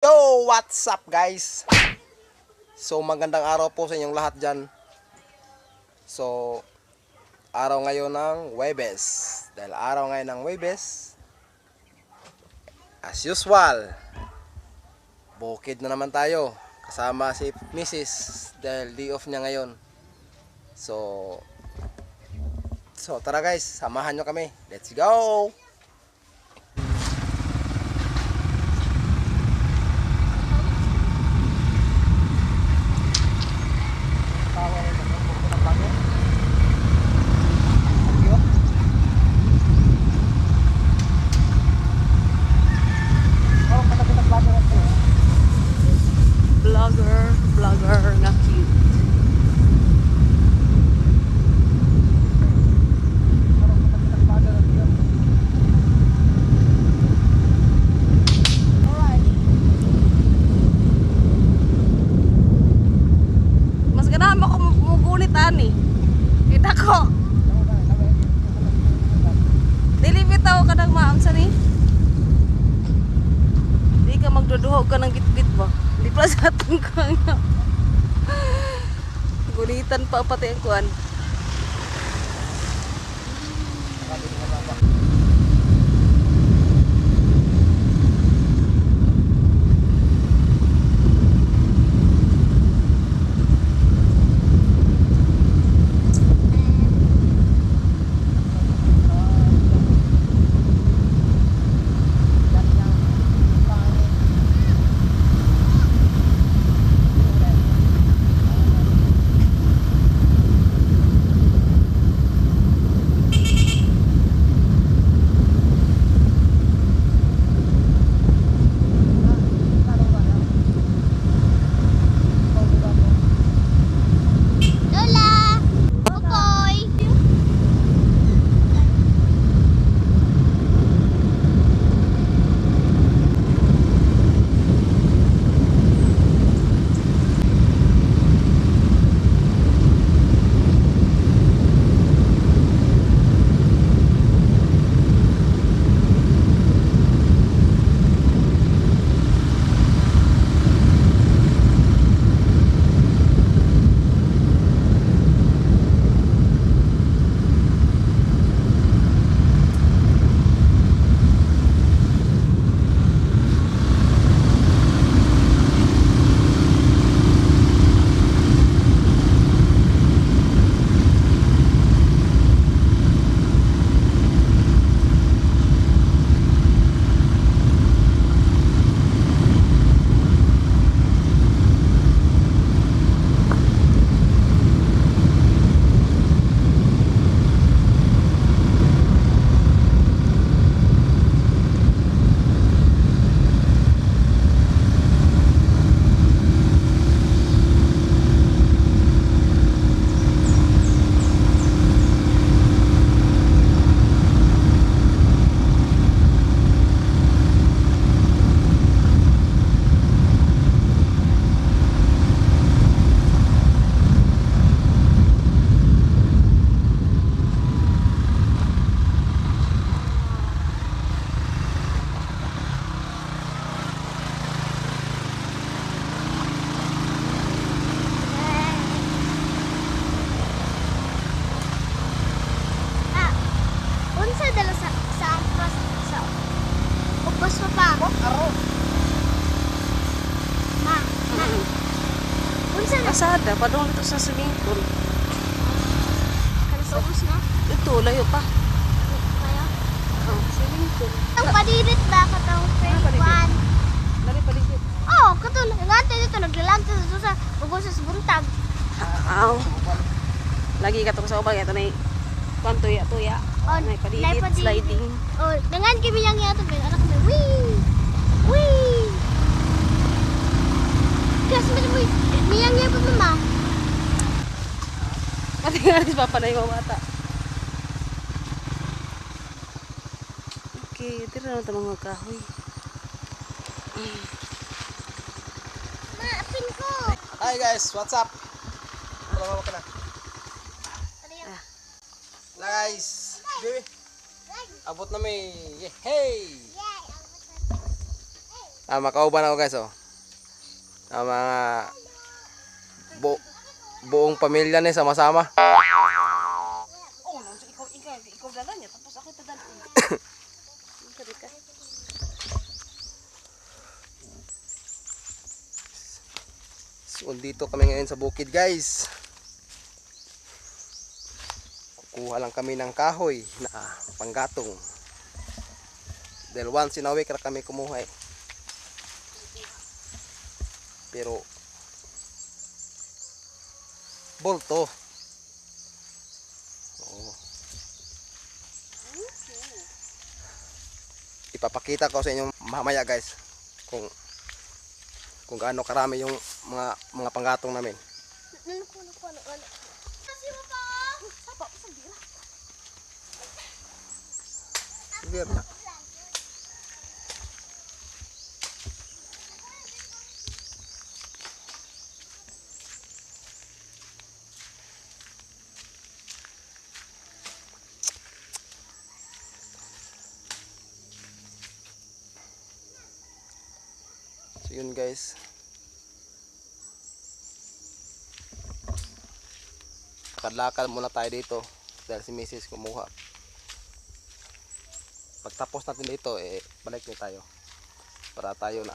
Yo! What's up guys? So magandang araw po sa inyong lahat dyan. So araw ngayon ng Huwebes. Dahil araw ngayon ng Huwebes, as usual, bukid na naman tayo. Kasama si Mrs. dahil day off niya ngayon. So tara guys, samahan nyo kami. Let's go! Vlogger na cute. Mas ganahan ako mugunit ani. Kita ko. Dili bitaw ka nang maamsa ni. Di ka magduduhog ka ng gitgit ba? Di pa sa atong kanya. Gulitan pa pati ang kuan. Pasada, padong ito sa swimming pool. Ubus na? Ito, layo pa. Kaya? Swimming pool. Ang padirit ba katong frame one? Lari paligid. Oo, katulad. Nga dito naglalag sa ubus sa buntag. Aw. Lagi ka itong sa ubag. Ito na yung tuya-tuya. May paligid, sliding. Oh, dengan kami yang yato. Anak kami, wee! Wee! Kasi may miyang yato mama. Pati nga rin papanay mga bata. Okay, ito na naman mga kahoy. Maapin ko! Hi guys, what's up? Ano ka na? Ano yan? Guys, baby. Abot na may hey! Makauban ako guys, oh. Mga buong pamilya ni sama-sama. Oh, nang ikaw dala niya tapos ako tadala. Sabi ka. So, dito kami ngayon sa bukid, guys. Kukuha lang kami ng kahoy na panggatong. Dahil once in a week na kami kumuha, eh. Pero bolto. Oo. Ipapakita ko sa inyo mamaya, guys, kung gaano karami yung mga panggatong namin. Kasi mo pa. Sapa, sabira. Clear na. So yun, guys. Lakad-lakad muna tayo dito dahil si Mrs. kumuha. Pagtapos natin dito, balik na tayo para tayo na.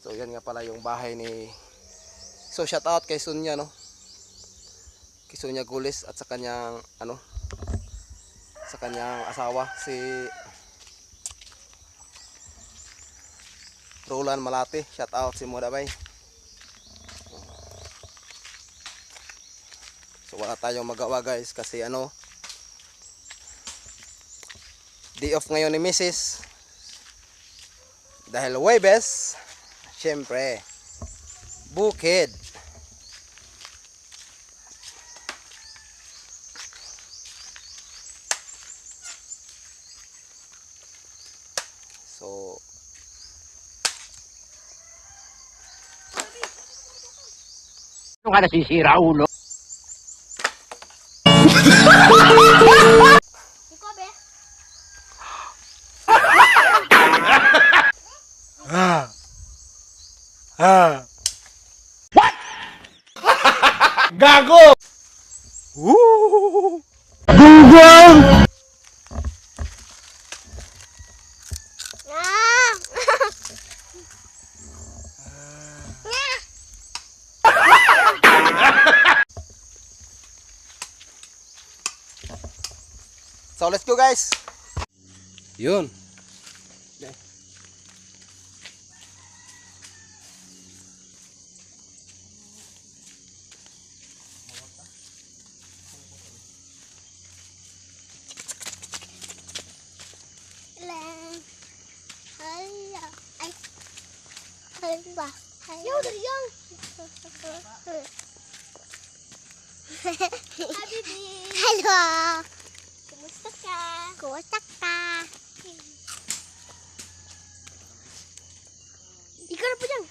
So yan nga pala yung bahay ni, so shout out kay Sunya, no, kay Sunya Gulis at sa kanyang sa kanyang asawa si Roland Malate. Shout out si Moda Bay. So wala tayong magawa, guys, kasi day off ngayon ni Mrs. Dahil Huwebes, syempre, bukid. So, Ano ka nasisira, ulo? Ikaw, be. Gago! woo! Ah! So let's go, guys. Yun. Lang. Hala. Ay. Hala ba? Yo, dari yang. Habibi. Halo. Kumusta ka? Kumusta ka? Ikaw na po dyan.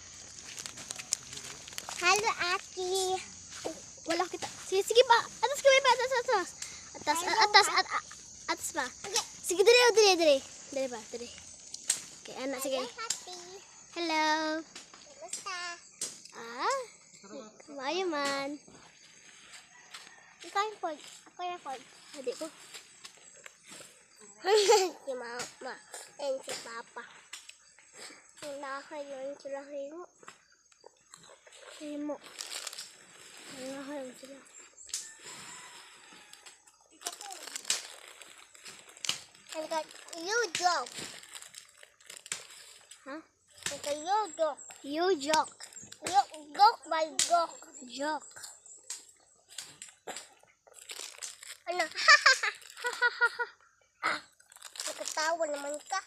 Halo, Aki. Wala kita. Sige, sige ba? Atas ka ba? Atas. Atas ba? Okay. Sige, dali. Dali ba? Dali. Okay, anak, sige. Hello. Kumusta? Kumayo man. Ikaw yung pod. Ako yung pod. Hindi ko. Si mama. And si papa. Nakayon sila kayo. Himo. Nakayon sila. And got you joke. Huh? And got you joke. You joke. You joke by joke. Joke. Ano? Nakatawa naman ka.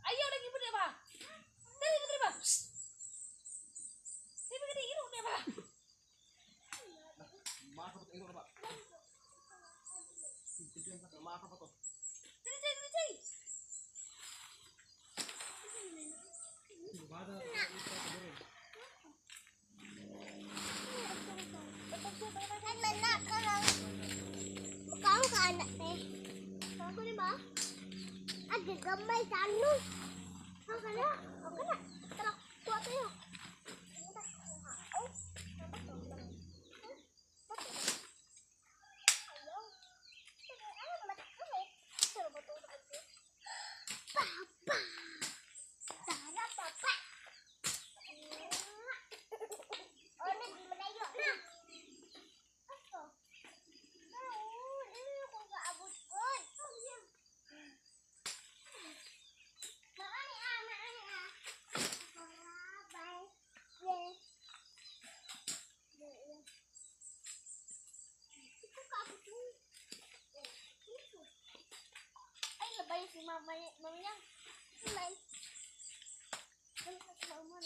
Ayaw lagi po, di ba? Dali ka, di ba? Di ba ka di ino, di ba? Dali, Jay, dali, Jay. Nanak ka lang. Mukha ka anak eh. Ako di ba? Gamay sa ano. Ako na. Tara, kuha tayo. Papa. Tara, papa. Oh, nagmalayo na. Ato. Ini ko gaabot ko. Maani ah. Bye. Yes. Ito kaabot mo. Ay, labay si mama niya. Kulay. Ano ka sa umon?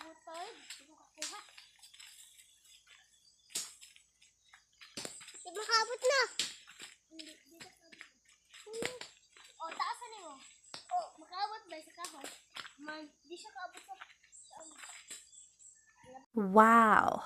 Butol. Ito kakuha. Di makaabot na. O, taasan niyo. O, makaabot ba sa kahoy? Man, di siya kaabot sa... Wow.